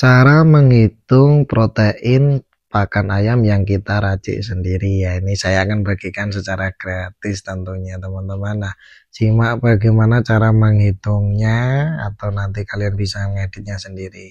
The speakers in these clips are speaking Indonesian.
Cara menghitung protein pakan ayam yang kita racik sendiri ya, ini saya akan bagikan secara gratis tentunya teman-teman. Nah, simak bagaimana cara menghitungnya atau nanti kalian bisa ngeditnya sendiri.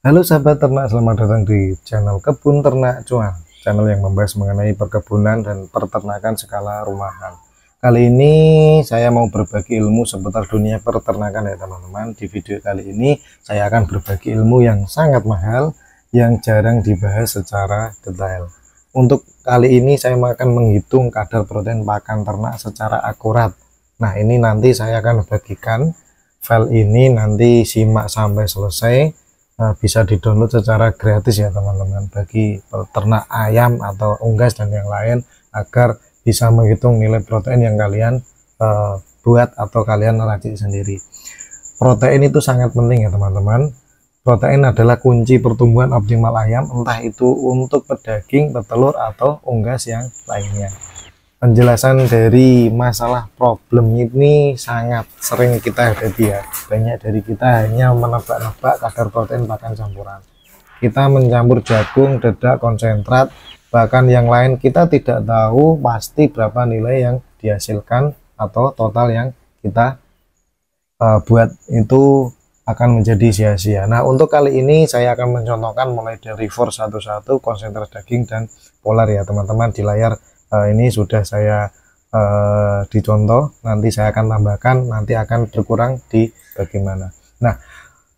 Halo sahabat ternak, selamat datang di channel Kebun Ternak Cuan, channel yang membahas mengenai perkebunan dan peternakan skala rumahan. Kali ini saya mau berbagi ilmu seputar dunia peternakan ya teman-teman. Di video kali ini saya akan berbagi ilmu yang sangat mahal, yang jarang dibahas secara detail. Untuk kali ini saya akan menghitung kadar protein pakan ternak secara akurat. Nah, ini nanti saya akan bagikan file ini, nanti simak sampai selesai. Bisa di-download secara gratis ya teman-teman, bagi peternak ayam atau unggas dan yang lain, agar bisa menghitung nilai protein yang kalian buat atau kalian racik sendiri. Protein itu sangat penting ya teman-teman. Protein adalah kunci pertumbuhan optimal ayam, entah itu untuk pedaging, petelur atau unggas yang lainnya. Penjelasan dari masalah problem ini sangat sering kita hadapi ya. Banyak dari kita hanya menebak-nebak kadar protein pakan campuran. Kita mencampur jagung, dedak, konsentrat, bahkan yang lain kita tidak tahu pasti berapa nilai yang dihasilkan atau total yang kita buat itu akan menjadi sia-sia. Nah, untuk kali ini saya akan mencontohkan mulai dari force 11, konsentrat daging dan polar ya teman-teman. Di layar ini sudah saya dicontoh, nanti saya akan tambahkan, nanti akan berkurang di bagaimana. Nah,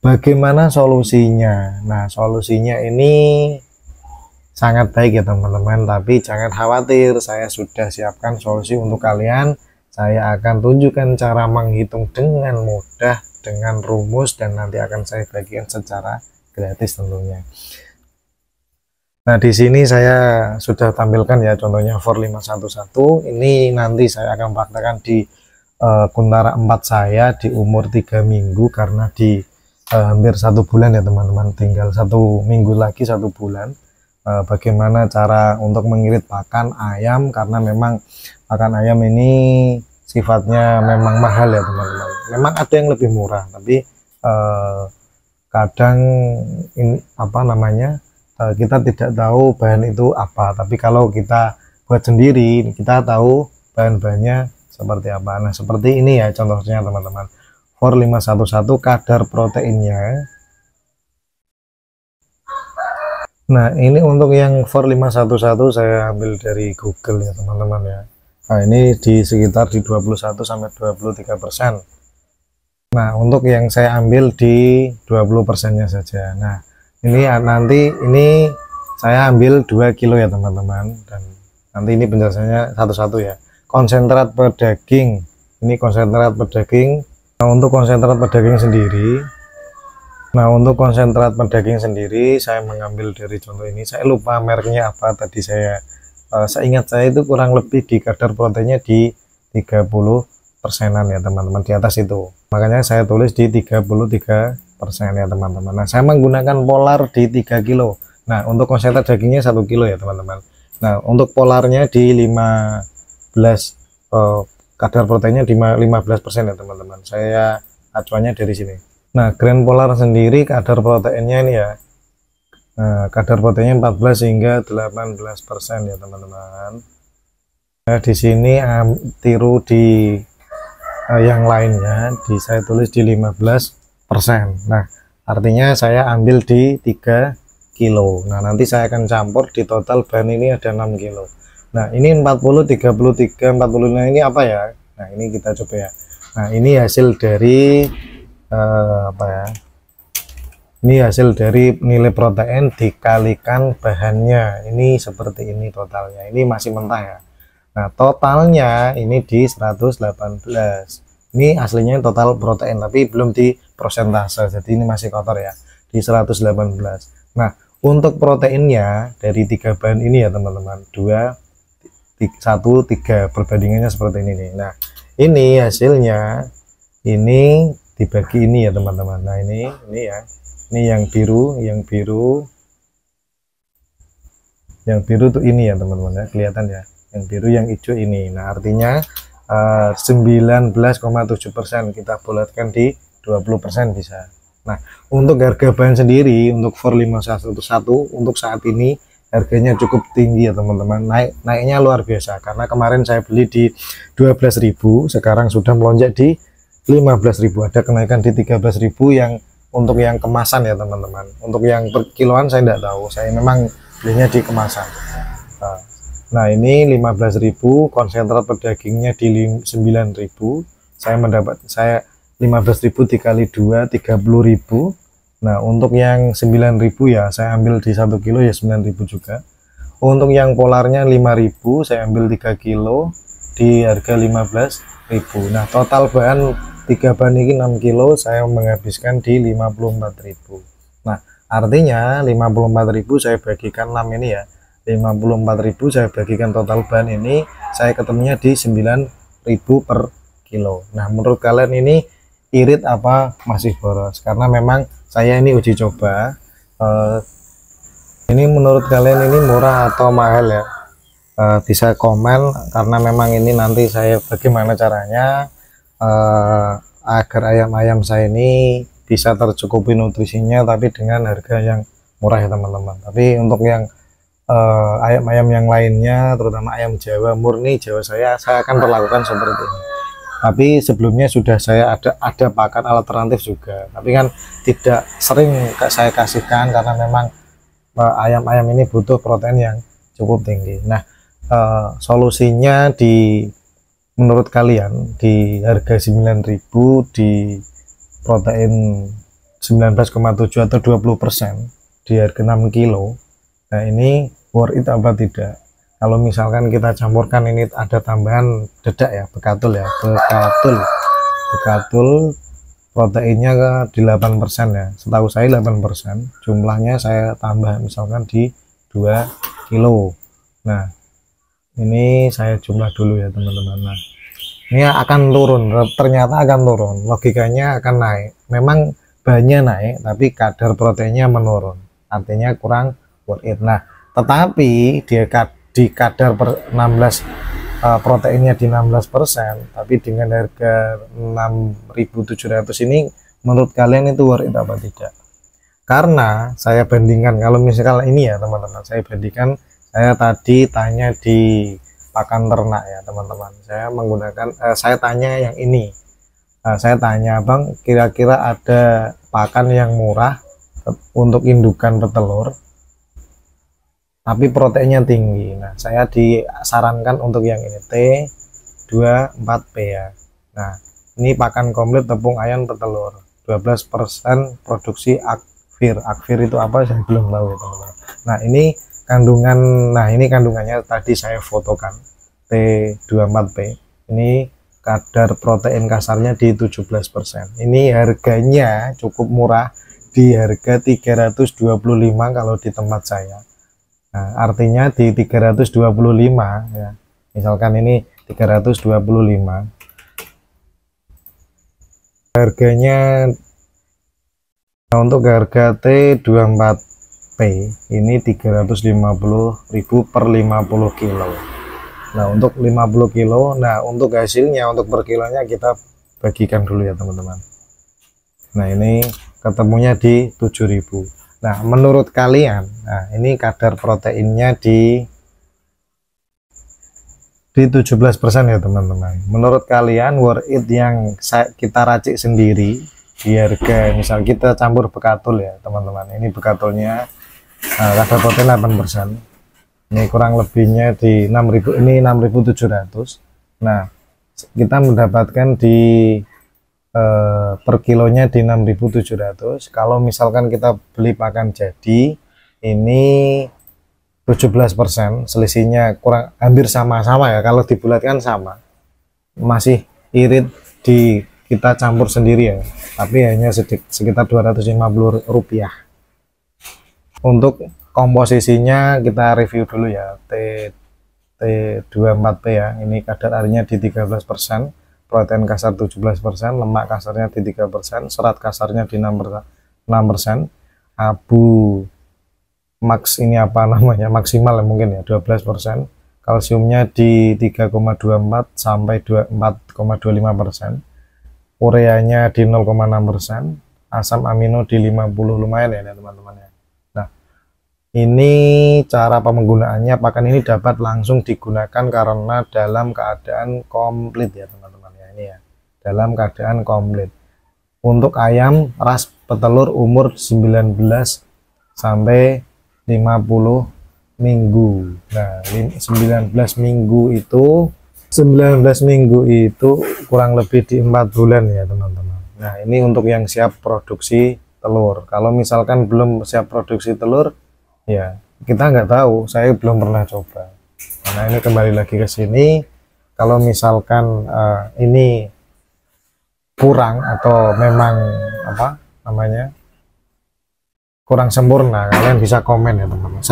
bagaimana solusinya? Nah, solusinya ini sangat baik ya teman-teman, tapi jangan khawatir, saya sudah siapkan solusi untuk kalian. Saya akan tunjukkan cara menghitung dengan mudah, dengan rumus, dan nanti akan saya bagikan secara gratis tentunya. Nah, di sini saya sudah tampilkan ya contohnya for 511. Ini nanti saya akan praktekkan di kuntara 4 saya di umur 3 minggu, karena di hampir 1 bulan ya teman-teman, tinggal 1 minggu lagi 1 bulan. Bagaimana cara untuk mengirit pakan ayam, karena memang pakan ayam ini sifatnya memang mahal ya teman-teman. Memang ada yang lebih murah, tapi kadang ini apa namanya, kita tidak tahu bahan itu apa, tapi kalau kita buat sendiri kita tahu bahan-bahannya seperti apa. Nah, seperti ini ya contohnya teman-teman, for 511 kadar proteinnya. Nah, ini untuk yang for 511 saya ambil dari Google ya teman-teman ya. Nah, ini di sekitar di 21-23%. Nah, untuk yang saya ambil di 20%-nya saja. Nah, ini nanti ini saya ambil 2 kilo ya teman-teman, dan nanti ini penjelasannya satu-satu ya. Konsentrat pedaging, ini konsentrat pedaging. Nah, untuk konsentrat pedaging sendiri, saya mengambil dari contoh ini. Saya lupa mereknya apa tadi, saya seingat saya itu kurang lebih di kadar proteinnya di 30%-an ya teman-teman, di atas itu. Makanya saya tulis di 33% ya teman-teman. Nah, saya menggunakan polar di 3 kilo. Nah, untuk konsentrat dagingnya 1 kilo ya teman-teman. Nah, untuk polarnya di 15 kadar proteinnya di 15% ya teman-teman. Saya acuannya dari sini. Nah, grain polar sendiri kadar proteinnya ini ya, kadar proteinnya 14 hingga 18% ya teman-teman. Nah, di sini tiru di yang lainnya, saya tulis di 15%. Nah, artinya saya ambil di 3 kilo. Nah, nanti saya akan campur, di total bahan ini ada 6 kilo. Nah, ini 40, 33, 45 ini apa ya? Nah, ini kita coba ya. Nah, ini hasil dari apa ya? Ini hasil dari nilai protein dikalikan bahannya. Ini seperti ini totalnya. Ini masih mentah ya. Nah, totalnya ini di 118. Ini aslinya total protein, tapi belum di persentase, jadi ini masih kotor ya, di 118. Nah, untuk proteinnya dari 3 bahan ini ya teman-teman, 2, 1, 3, perbandingannya seperti ini nih. Nah, ini hasilnya, ini dibagi ini ya teman-teman. Nah, ini ya, ini yang biru, Yang biru tuh ini ya teman-teman ya, kelihatan ya, yang biru yang hijau ini. Nah artinya 19,7%, kita bulatkan di 20% bisa. Nah untuk harga bahan sendiri untuk for 5111 untuk saat ini harganya cukup tinggi ya teman-teman, naiknya luar biasa, karena kemarin saya beli di 12.000, sekarang sudah melonjak di 15.000, ada kenaikan di 13.000 yang untuk yang kemasan ya teman-teman. Untuk yang per kiloan saya tidak tahu, saya memang belinya di kemasan. Nah ini 15.000, konsentrat per dagingnya di 9.000, saya 15.000 dikali 2 30.000. Nah untuk yang 9.000 ya saya ambil di 1 kilo ya 9.000 juga. Untuk yang polarnya 5.000 saya ambil 3 kilo di harga 15.000. Nah total bahan 3 bahan ini 6 kilo saya menghabiskan di 54.000. Nah artinya 54.000 saya bagikan 6 ini ya, 54.000 saya bagikan total bahan ini, saya ketemunya di 9.000 per kilo. Nah menurut kalian ini irit apa masih boros? Karena memang saya ini uji coba, ini menurut kalian ini murah atau mahal ya? Bisa komen, karena memang ini nanti saya bagaimana caranya agar ayam-ayam saya ini bisa tercukupi nutrisinya tapi dengan harga yang murah ya teman-teman. Tapi untuk yang ayam-ayam yang lainnya, terutama ayam Jawa murni Jawa, saya akan perlakukan seperti ini. Tapi sebelumnya sudah saya ada pakan alternatif juga, tapi kan tidak sering saya kasihkan karena memang ayam-ayam ini butuh protein yang cukup tinggi. Nah solusinya menurut kalian di harga 9.000 di protein 19,7 atau 20% di harga 6 kilo, nah ini worth it apa tidak? Kalau misalkan kita campurkan ini ada tambahan dedak ya, bekatul proteinnya ke 8% ya, setahu saya 8%, jumlahnya saya tambah misalkan di 2 kilo. Nah ini saya jumlah dulu ya teman-teman. Nah ini akan turun, ternyata akan turun, logikanya akan naik. Memang bahannya naik tapi kadar proteinnya menurun, artinya kurang worth it. Nah tetapi di kadar per 16 proteinnya di 16%, tapi dengan harga 6.700 ini menurut kalian itu worth it apa tidak? Karena saya bandingkan, kalau misalkan ini ya teman-teman, saya bandingkan, saya tadi tanya di pakan ternak ya teman-teman, saya menggunakan saya tanya yang ini, saya tanya bang, kira-kira ada pakan yang murah untuk indukan petelur tapi proteinnya tinggi. Nah saya disarankan untuk yang ini T24P ya. Nah ini pakan komplit tepung ayam petelur 12% produksi Akfir. Akfir itu apa saya belum tahu ya teman-teman. Nah ini kandungan, nah ini kandungannya tadi saya fotokan, T24P ini kadar protein kasarnya di 17%. Ini harganya cukup murah di harga 325 kalau di tempat saya. Nah, artinya di 325 ya, misalkan ini 325 harganya. Nah, untuk harga T24P ini 350.000 per 50 kilo. Nah untuk 50 kilo, nah untuk hasilnya, untuk per kilonya kita bagikan dulu ya teman-teman. Nah ini ketemunya di 7.000. Nah menurut kalian, nah ini kadar proteinnya di 17% ya teman-teman. Menurut kalian worth it yang kita racik sendiri di harga, misal kita campur bekatul ya teman-teman, ini bekatulnya kadar protein 8%, ini kurang lebihnya di 6.000, ini 6.700. Nah kita mendapatkan di per kilonya di 6.700. Kalau misalkan kita beli pakan jadi ini 17%, selisihnya kurang hampir sama-sama ya, kalau dibulatkan sama, masih irit di kita campur sendiri ya, tapi hanya sekitar 250 rupiah. Untuk komposisinya kita review dulu ya, T24P ya, ini kadar airnya di 13%, protein kasar 17%, lemak kasarnya di 3%, serat kasarnya di 6%, abu max ini apa namanya, maksimal mungkin ya 12%. Kalsiumnya di 3,24 sampai 24,25%. Ureanya di 0,6%. Asam amino di 50, lumayan ya teman-teman ya. Nah, ini cara penggunaannya. Pakan ini dapat langsung digunakan karena dalam keadaan komplit ya teman-teman ya. Ini ya, dalam keadaan komplit. Untuk ayam ras petelur umur 19 sampai 50 minggu. Nah, 19 minggu itu kurang lebih di 4 bulan ya teman-teman. Nah, ini untuk yang siap produksi telur. Kalau misalkan belum siap produksi telur, ya kita nggak tahu, saya belum pernah coba. Nah, ini kembali lagi ke sini. Kalau misalkan ini kurang atau memang apa namanya kurang sempurna, kalian bisa komen ya teman-teman.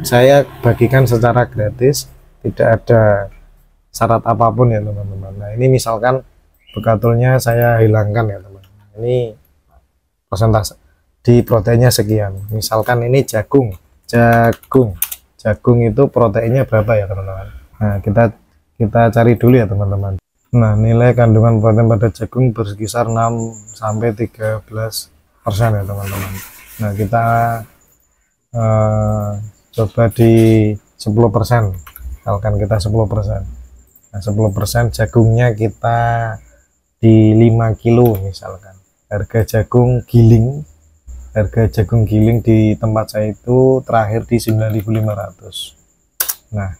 Saya bagikan secara gratis, tidak ada syarat apapun ya teman-teman. Nah, ini misalkan bekatulnya saya hilangkan ya teman-teman. Ini persentase di proteinnya sekian. Misalkan ini jagung itu proteinnya berapa ya teman-teman. Nah, kita cari dulu ya teman-teman. Nah, nilai kandungan protein pada jagung berkisar 6 sampai 13% ya teman-teman. Nah, kita coba di 10%. Misalkan kita 10%. Nah, 10% jagungnya kita di 5 kilo misalkan. Harga jagung giling di tempat saya itu terakhir di 9.500. Nah,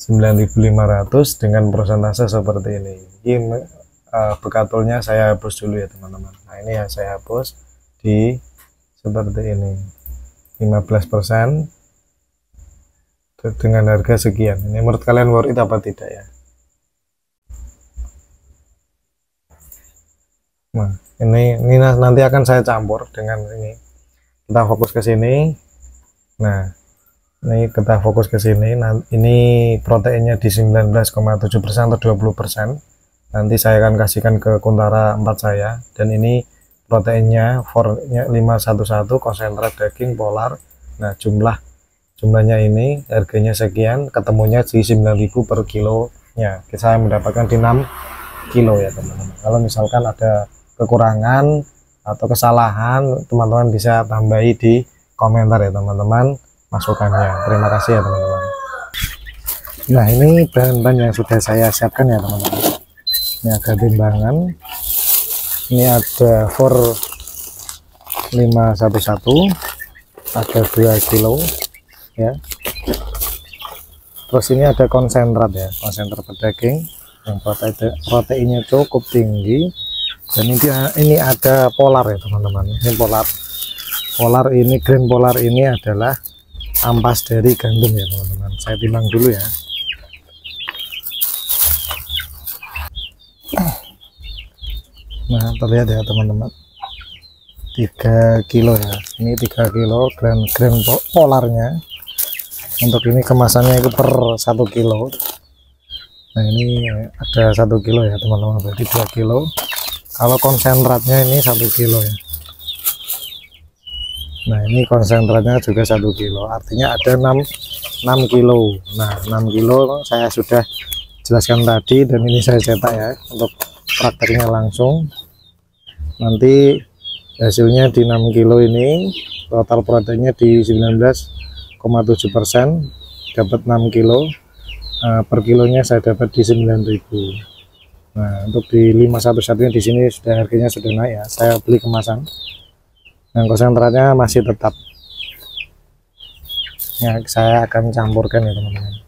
9.500 dengan persentase seperti ini. Ini bekatulnya saya hapus dulu ya teman-teman. Nah, ini ya saya hapus di seperti ini. 15% dengan harga sekian. Ini menurut kalian worth it apa tidak ya? Nah, ini nanti akan saya campur dengan ini. Kita fokus ke sini. Nah, ini kita fokus ke sini. Nah, ini proteinnya di 19,7% atau 20%. Nanti saya akan kasihkan ke Kuntara 4 saya. Dan ini proteinnya 511 konsentrat daging polar. Nah, jumlahnya ini harganya sekian, ketemunya di 9.000 per kilonya. Saya mendapatkan di 6 kilo ya teman-teman. Kalau misalkan ada kekurangan atau kesalahan, teman-teman bisa tambahi di komentar ya teman-teman masukannya. Terima kasih ya teman-teman. Nah, ini bahan-bahan yang sudah saya siapkan ya teman-teman. Ini ada timbangan, ini ada for 511, ada 2 kilo ya. Terus ini ada konsentrat ya, konsentrat daging yang proteinnya cukup tinggi. Dan ini ada polar ya teman-teman. Ini polar ini, grain polar ini adalah ampas dari gandum ya teman-teman. Saya timbang dulu ya. Nah, terlihat ya teman-teman, 3 kilo ya. Ini 3 kilo grain polarnya. Untuk ini kemasannya itu per 1 kilo. Nah, ini ada 1 kilo ya teman-teman, berarti 2 kilo. Kalau konsentratnya ini 1 kilo ya. Nah, ini konsentratnya juga 1 kilo, artinya ada 6 kilo. Nah, 6 kilo saya sudah jelaskan tadi, dan ini saya cetak ya untuk prakteknya langsung. Nanti hasilnya di 6 kilo ini total proteinnya di 19,7%, dapat 6 kilo. Per kilonya saya dapat di 9.000. Nah, untuk di 511 di sini sudah harganya sudah naik ya. Saya beli kemasan. Yang konsentratnya masih tetap. Ya, saya akan campurkan ya teman-teman.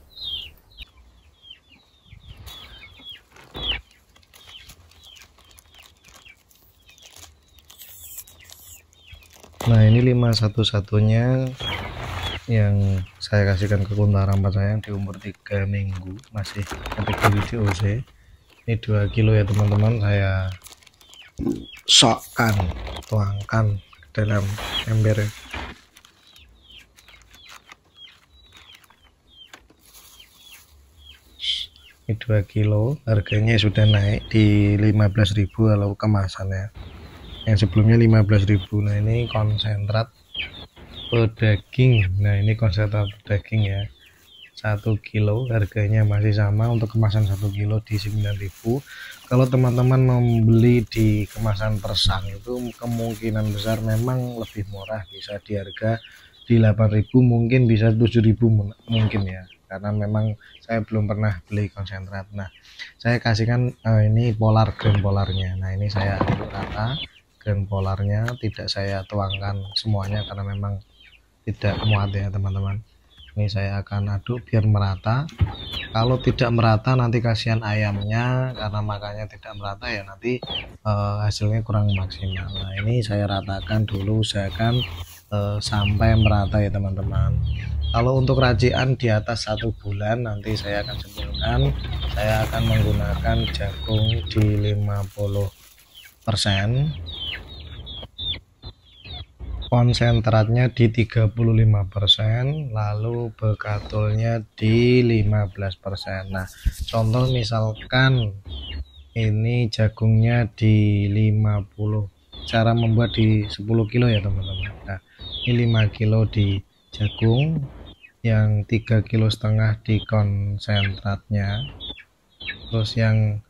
Nah, ini 511-nya yang saya kasihkan ke Kuntara 4 saya yang di umur 3 minggu, masih kategori DOC. Ini 2 kilo ya teman-teman, saya tuangkan ke dalam ember. Ini 2 kilo, harganya sudah naik di 15.000 kalau kemasannya. yang sebelumnya 15.000. Nah ini konsentrat pedaging. Nah ini konsentrat pedaging ya, 1 kilo harganya masih sama untuk kemasan 1 kilo di 9.000. Kalau teman-teman membeli di kemasan persang itu kemungkinan besar memang lebih murah, bisa di harga di 8.000, mungkin bisa 7.000 mungkin ya, karena memang saya belum pernah beli konsentrat. Nah saya kasihkan ini polar, grain polarnya. Nah ini saya aduk rata grain polarnya, tidak saya tuangkan semuanya karena memang tidak muat ya teman-teman. Ini saya akan aduk biar merata. Kalau tidak merata nanti kasihan ayamnya, karena makanya tidak merata ya, nanti hasilnya kurang maksimal. Nah ini saya ratakan dulu, usahakan sampai merata ya teman-teman. Kalau untuk racian di atas 1 bulan nanti saya akan sebutkan, saya akan menggunakan jagung di 50%, konsentratnya di 35%, lalu bekatulnya di 15%. Nah contoh misalkan ini jagungnya di 50, cara membuat di 10 kilo ya teman-teman. Nah ini 5 kilo di jagung, yang 3,5 kilo di konsentratnya, terus yang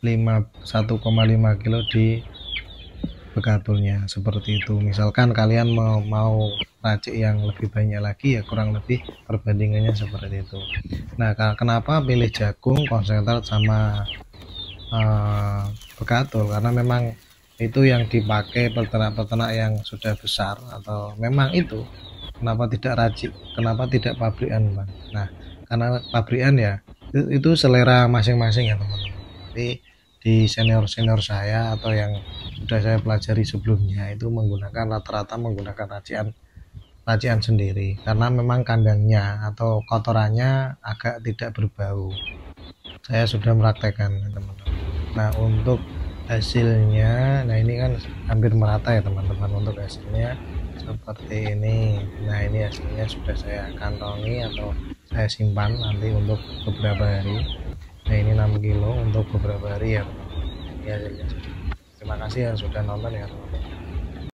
1,5 kilo di bekatulnya, seperti itu. Misalkan kalian mau racik yang lebih banyak lagi ya, kurang lebih perbandingannya seperti itu. Nah kenapa pilih jagung, konsentrat sama bekatul, karena memang itu yang dipakai peternak-peternak yang sudah besar, atau memang itu kenapa tidak racik, kenapa tidak pabrikan Bang. Nah karena pabrikan ya itu selera masing-masing ya teman-teman. Tapi di senior-senior saya atau yang sudah saya pelajari sebelumnya itu menggunakan rata-rata menggunakan racian sendiri, karena memang kandangnya atau kotorannya agak tidak berbau. Saya sudah mempraktekkan teman-teman. Nah untuk hasilnya, nah ini kan hampir merata ya teman-teman. Untuk hasilnya seperti ini. Nah ini hasilnya sudah saya kantongi atau saya simpan nanti untuk beberapa hari. Nah ini 6 kilo untuk beberapa hari ya teman-teman. Ini hasilnya. Terima kasih yang sudah nonton ya teman-teman.